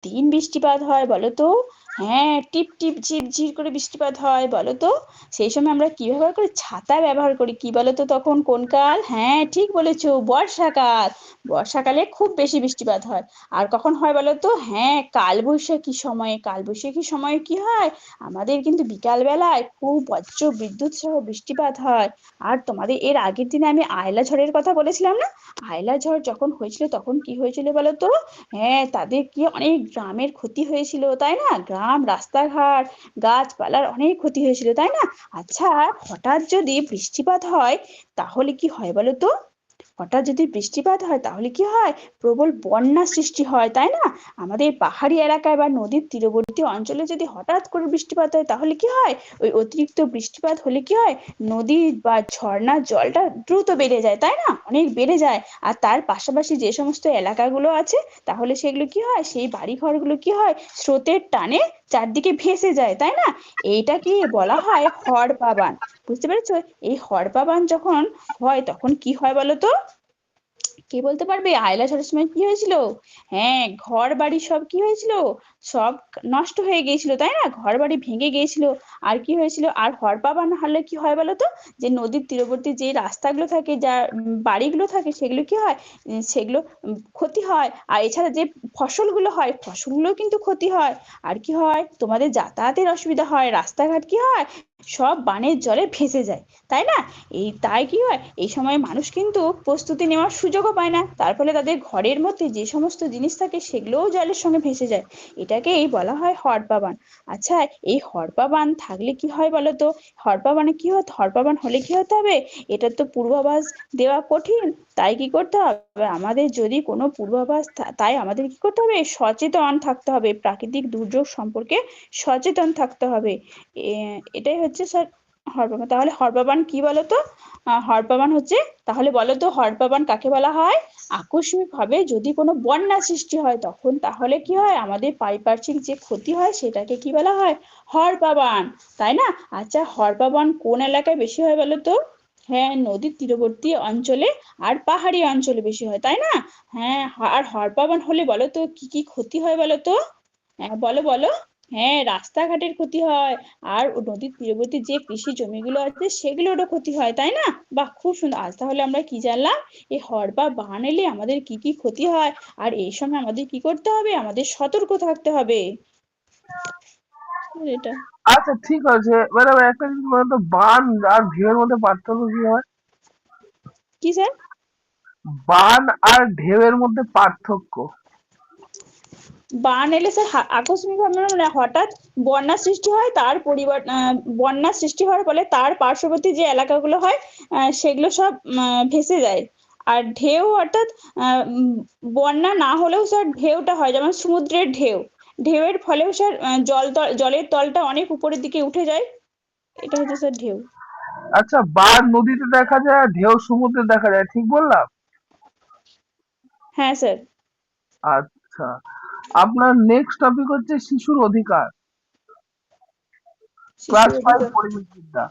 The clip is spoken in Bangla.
দিন বৃষ্টিপাত হয় বলো তো? হ্যাঁ, টিপ টিপ ঝিরঝির করে বৃষ্টিপাত হয় বলো তো? সেই সময় আমরা কি ব্যবহার করি? ছাতা ব্যবহার করি। কি বলো তো তখন কোন কাল? হ্যাঁ, ঠিক বলেছো, বর্ষাকাল। বর্ষাকালে খুব বেশি বৃষ্টিপাত হয়। আর কখন হয় বলো তো? হ্যাঁ, কালবৈশাখী সময়ে। কালবৈশাখী সময়ে কি হয়? আমাদের কিন্তু বিকাল বেলায় খুব বজ্র বিদ্যুৎ সহ বৃষ্টিপাত হয়। আর তোমাদের এর আগের দিনে আমি আয়লা ঝড়ের কথা বলেছিলাম না? আয়লা ঝড় যখন হয়েছিল তখন কি হয়েছিল বলো তো? হ্যাঁ, তাদের কি অনেক গ্রামের ক্ষতি হয়েছিল তাই না? গ্রাম, রাস্তাঘাট, গাছপালার অনেক ক্ষতি হয়েছিল তাই না? আচ্ছা, হঠাৎ যদি বৃষ্টিপাত হয় তাহলে কি হয় বলো তো? হঠাৎ যদি বৃষ্টিপাত হয় তাহলে কি হয়? প্রবল বন্যা সৃষ্টি হয় তাই না? আমাদের পাহাড়ি এলাকায় বা নদীর তীরবর্তী অঞ্চলে যদি হঠাৎ করে বৃষ্টিপাত হয় তাহলে কি হয়? ওই অতিরিক্ত বৃষ্টিপাত হলে কি হয়? নদী বা ঝর্ণার জলটা দ্রুত বেড়ে যায় তাই না? অনেক বেড়ে যায়। আর তার পাশাপাশি যে সমস্ত এলাকাগুলো আছে তাহলে সেগুলো কি হয়? সেই বাড়ি ঘরগুলো কি হয়? স্রোতের টানে চারদিকে ভেসে যায় তাই না? এইটাকে বলা হয় হড়পা বান। বুঝতে পেরেছো? এই হড়পা বান যখন হয় তখন কি হয় বলো তো? কে বলতে পারবে আয়লা ঝড়ের সময় কি হয়েছিল? হ্যাঁ, ঘর বাড়ি সব কি হয়েছিল? সব নষ্ট হয়ে গিয়েছিল তাই না? ঘর বাড়ি ভেঙে গিয়েছিল। আর কি হয়েছিল? আর হড়পা বান হলে কি হয় বলো তো? যে নদীর তীরবর্তী যে রাস্তাগুলো থাকে, যা বাড়িগুলো থাকে সেগুলো কি হয়? সেগুলো ক্ষতি হয়। আর এছাড়া যে ফসলগুলো হয় ফসলগুলো কিন্তু ক্ষতি হয়। আর কি হয়? তোমাদের যাতায়াতের অসুবিধা হয়, রাস্তাঘাট কি হয়? সব বানের জলে ভেসে যায় তাই না? তাই কি হয়? এই সময় মানুষ কিন্তু প্রস্তুতি নেওয়ার সুযোগও পায় না, তার ফলে তাদের ঘরের মধ্যে যে সমস্ত জিনিস থাকে সেগুলোও জলের সঙ্গে ভেসে যায়। এটাকেই বলা হয় হড়পা বান। আচ্ছা, এই হড়পা বান থাকলে কি হয় বলো তো? হড়পা বানে কি হতো? হড়পা বান হলে কি হতে হবে? এটার তো পূর্বাভাস দেওয়া কঠিন। তাই কি করতে হবে আমাদের? যদি কোনো পূর্বাভাস তাই আমাদের কি করতে হবে? সচেতন থাকতে হবে, প্রাকৃতিক দুর্যোগ সম্পর্কে সচেতন থাকতে হবে। এটাই হচ্ছে স্যার হরপাবান। তাহলে হরপাবান কি বলতো? হরপাবান হচ্ছে, তাহলে বলো তো হরপাবান কাকে বলা হয়? আকস্মিক ভাবে যদি কোনো বন্যা সৃষ্টি হয় তখন তাহলে কি হয়? আমাদের পারিপার্শ্বিক যে ক্ষতি হয় সেটাকে কি বলা হয়? হরপাবান। তাই না? আচ্ছা, হরপাবান কোন এলাকায় বেশি হয় বলো তো? হ্যাঁ, নদীর তীরবর্তী অঞ্চলে আর পাহাড়ি অঞ্চলে বেশি হয় তাই না? হ্যাঁ, আর হরপাবান হলে বলো তো কি কি ক্ষতি হয় বলো তো? হ্যাঁ, বলো বলো। হ্যাঁ, রাস্তাঘাটের ক্ষতি হয়। আর নদীর তীরবর্তী যে কৃষি জমিগুলো আছে সেগুলোরও ক্ষতি হয় তাই না? বাহ, খুব সুন্দর। আজ তাহলে আমরা কি জানলাম? এই হড়পা বান এলে আমাদের কি কি ক্ষতি হয়। আর এই সময় আমাদের কি করতে হবে? আমাদের সতর্ক থাকতে হবে। এটা আচ্ছা ঠিক আছে ম্যাডাম, একটা জিনিস বলেন তো, বান আর ঢেউয়ের মধ্যে পার্থক্য কি হয়? কি স্যার? বান আর ঢেউয়ের মধ্যে পার্থক্য? বান এলে স্যার আকস্মিক ভাবে মানে হঠাৎ বন্যা সৃষ্টি হয়, তার বন্যা সৃষ্টি হওয়ার ফলে তার পার্শ্ববর্তী যে এলাকাগুলো হয় সেগুলো সব ভেসে যায়। আর ঢেউ অর্থাৎ বন্যা না হলেও স্যার ঢেউটা হয়, যেমন সমুদ্রের ঢেউ। ঢেউয়ের ফলেও স্যার জলের তলটা অনেক উপরের দিকে উঠে যায়। এটা হচ্ছে স্যার ঢেউ। আচ্ছা, বান নদীতে দেখা যায় আর ঢেউ সমুদ্রে দেখা যায়, ঠিক বললাম? হ্যাঁ স্যার। আচ্ছা, আপনার নেক্সট টপিক হচ্ছে শিশুর অধিকার। ক্লাস শিশুর 5 অধিকার। পরিবেশ বিদ্যা।